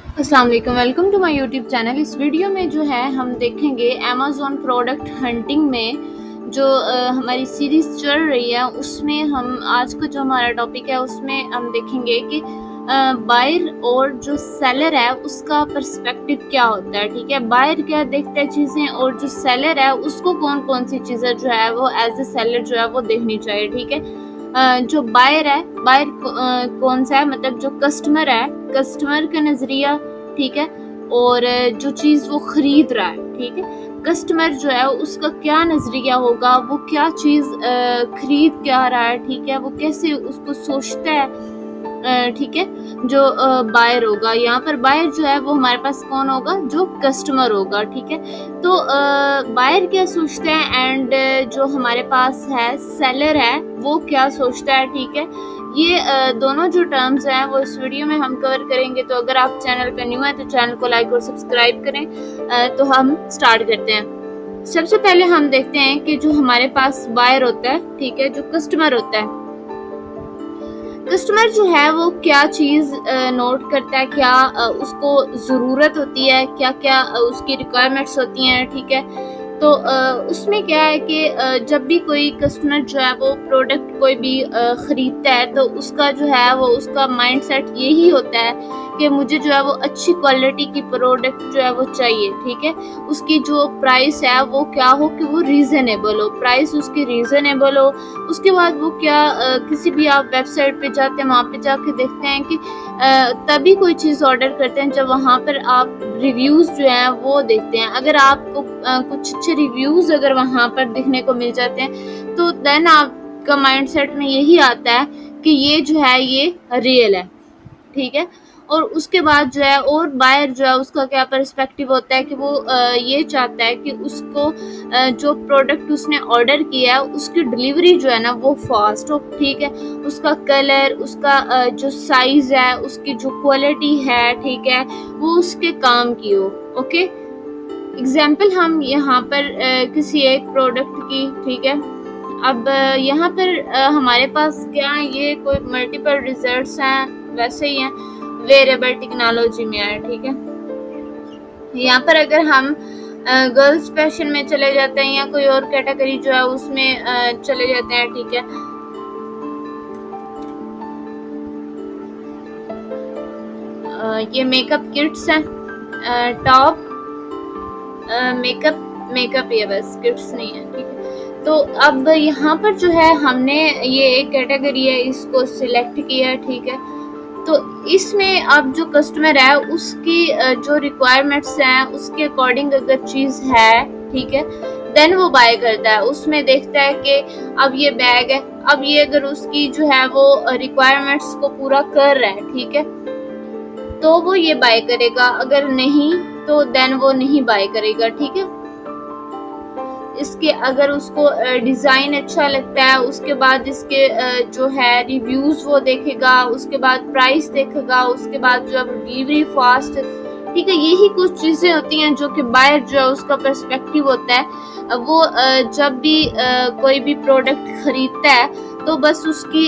अस्सलाम वालेकुम, welcome to my YouTube channel. इस वीडियो में जो है हम देखेंगे अमेज़न प्रोडक्ट हंटिंग में जो हमारी सीरीज़ चल रही है उसमें हम आज का जो हमारा टॉपिक है उसमें हम देखेंगे कि बायर और जो सेलर है उसका पर्सपेक्टिव क्या होता है। ठीक है, बायर क्या देखता है चीज़ें और जो सेलर है उसको कौन-कौन सी चीज़ें जो है वो एज़ अ सेलर जो है वो देखनी चाहिए। ठीक है, जो बायर है, बायर कौन सा है, मतलब जो कस्टमर है, कस्टमर का नज़रिया, ठीक है, और जो चीज़ वो खरीद रहा है, ठीक है, कस्टमर जो है उसका क्या नज़रिया होगा, वो क्या चीज़ खरीद क्या रहा है, ठीक है, वो कैसे उसको सोचता है, ठीक है, जो बायर होगा। यहाँ पर बायर जो है वो हमारे पास कौन होगा, जो कस्टमर होगा। ठीक है, तो बायर क्या सोचता है एंड जो हमारे पास है सेलर है वो क्या सोचता है। ठीक है, ये दोनों जो टर्म्स हैं वो इस वीडियो में हम कवर करेंगे। तो अगर आप चैनल पर न्यू है तो चैनल को लाइक और सब्सक्राइब करें। तो हम स्टार्ट करते हैं। सबसे पहले हम देखते हैं कि जो हमारे पास बायर होता है, ठीक है, जो कस्टमर होता है, कस्टमर जो है वो क्या चीज़ नोट करता है, क्या उसको ज़रूरत होती है, क्या-क्या उसकी रिक्वायरमेंट्स होती हैं। ठीक है, तो उसमें क्या है कि जब भी कोई कस्टमर जो है वो प्रोडक्ट कोई भी ख़रीदता है तो उसका जो है वो उसका माइंडसेट यही होता है कि मुझे जो है वो अच्छी क्वालिटी की प्रोडक्ट जो है वो चाहिए। ठीक है, उसकी जो प्राइस है वो क्या हो कि वो रीज़नेबल हो, प्राइस उसकी रीज़नेबल हो। उसके बाद वो क्या किसी भी आप वेबसाइट पे जाते हैं, वहाँ पे जाके देखते हैं कि तभी कोई चीज़ ऑर्डर करते हैं जब वहाँ पर आप रिव्यूज़ जो हैं वो देखते हैं। अगर आपको कुछ अच्छे रिव्यूज़ अगर वहाँ पर दिखने को मिल जाते हैं तो देन आपका माइंडसेट में यही आता है कि ये जो है ये रियल है। ठीक है, और उसके बाद जो है और बायर जो है उसका क्या पर्सपेक्टिव होता है कि वो ये चाहता है कि उसको जो प्रोडक्ट उसने ऑर्डर किया है उसकी डिलीवरी जो है ना वो फास्ट हो। ठीक है, उसका कलर, उसका जो साइज़ है, उसकी जो क्वालिटी है, ठीक है, वो उसके काम की हो। ओके, एग्जाम्पल हम यहाँ पर किसी एक प्रोडक्ट की, ठीक है, अब यहाँ पर हमारे पास क्या है, ये कोई मल्टीपल रिजल्ट्स हैं, वैसे ही हैं, वेरिएबल टेक्नोलॉजी में है। ठीक है, यहाँ पर अगर हम गर्ल्स फैशन में चले जाते हैं या कोई और कैटेगरी जो है उसमें चले जाते हैं। ठीक है, ये मेकअप किट्स हैं, टॉप, मेकअप ये बस किट्स नहीं है। ठीक है, तो अब यहाँ पर जो है हमने ये एक कैटेगरी है इसको सिलेक्ट किया। ठीक है, तो इसमें अब जो कस्टमर है उसकी जो रिक्वायरमेंट्स हैं उसके अकॉर्डिंग अगर चीज़ है, ठीक है, देन वो बाय करता है। उसमें देखता है कि अब ये बैग है, अब ये अगर उसकी जो है वो रिक्वायरमेंट्स को पूरा कर रहा है, ठीक है, तो वो ये बाय करेगा, अगर नहीं तो देन वो नहीं बाय करेगा। ठीक है, इसके अगर उसको डिज़ाइन अच्छा लगता है, उसके बाद इसके जो है रिव्यूज़ वो देखेगा, उसके बाद प्राइस देखेगा, उसके बाद जो है डिलीवरी फास्ट। ठीक है, यही कुछ चीज़ें होती हैं जो कि बायर जो है उसका पर्सपेक्टिव होता है। वो जब भी कोई भी प्रोडक्ट खरीदता है तो बस उसकी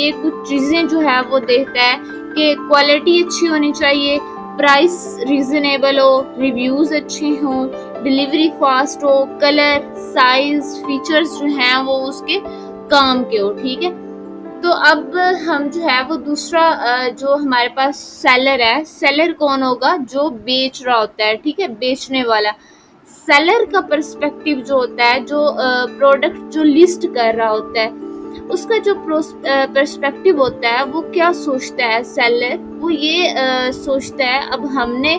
ये कुछ चीज़ें जो है वो देखता है कि क्वालिटी अच्छी होनी चाहिए, प्राइस रीज़नेबल हो, रिव्यूज़ अच्छे हों, डिलीवरी फास्ट हो, कलर, साइज़, फीचर्स जो हैं वो उसके काम के हो। ठीक है, तो अब हम जो है वो दूसरा जो हमारे पास सेलर है, सेलर कौन होगा, जो बेच रहा होता है। ठीक है, बेचने वाला। सेलर का पर्सपेक्टिव जो होता है, जो प्रोडक्ट जो लिस्ट कर रहा होता है, उसका जो पर्सपेक्टिव होता है वो क्या सोचता है सेलर, वो ये सोचता है, अब हमने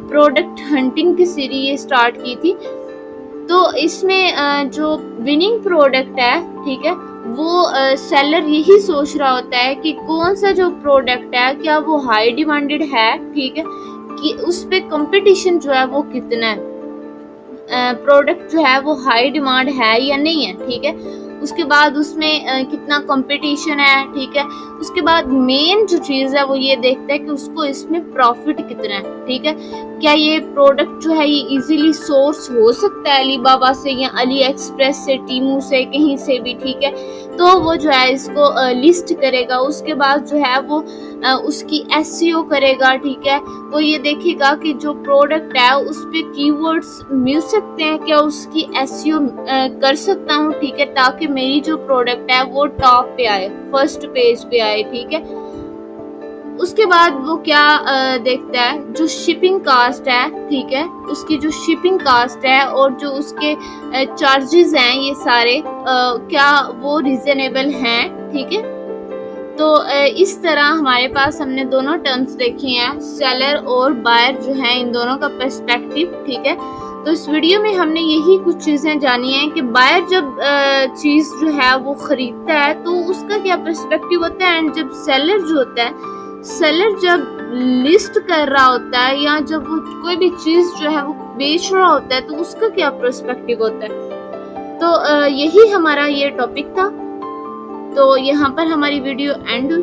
प्रोडक्ट हंटिंग की सीरीज स्टार्ट की थी तो इसमें जो विनिंग प्रोडक्ट है, ठीक है, वो सेलर यही सोच रहा होता है कि कौन सा जो प्रोडक्ट है क्या वो हाई डिमांडेड है, ठीक है, कि उस पे कंपटीशन जो है वो कितना है, प्रोडक्ट जो है वो हाई डिमांड है या नहीं है। ठीक है, उसके बाद उसमें कितना कंपटीशन है, ठीक है, उसके बाद मेन जो चीज़ है वो ये देखता है कि उसको इसमें प्रॉफिट कितना है, ठीक है। क्या ये प्रोडक्ट जो है ये इजीली सोर्स हो सकता है अलीबाबा से या अली एक्सप्रेस से, टीमू से, कहीं से भी, ठीक है। तो वो जो है इसको लिस्ट करेगा। उसके बाद जो है वो उसकी एसईओ करेगा, ठीक है। वो ये देखेगा कि जो प्रोडक्ट है उस पे कीवर्ड्स मिल सकते हैं क्या, उसकी एसईओ कर सकता हूँ, ठीक है, ताकि मेरी जो प्रोडक्ट है वो टॉप पे आए, फर्स्ट पेज पे आए, ठीक है। उसके बाद वो क्या देखता है, जो शिपिंग कास्ट है, ठीक है, उसकी जो शिपिंग कास्ट है और जो उसके चार्जेस हैं ये सारे क्या वो रीजनेबल हैं, ठीक है। तो इस तरह हमारे पास हमने दोनों टर्म्स देखी हैं, सेलर और बायर जो है इन दोनों का पर्सपेक्टिव, ठीक है। तो इस वीडियो में हमने यही कुछ चीज़ें जानी हैं कि बायर जब चीज़ जो है वो खरीदता है तो उसका क्या पर्सपेक्टिव होता है, एंड जब सेलर जो होता है, सेलर जब लिस्ट कर रहा होता है या जब वो कोई भी चीज़ जो है वो बेच रहा होता है तो उसका क्या पर्सपेक्टिव होता है। तो यही हमारा ये टॉपिक था। तो यहाँ पर हमारी वीडियो एंड हुई।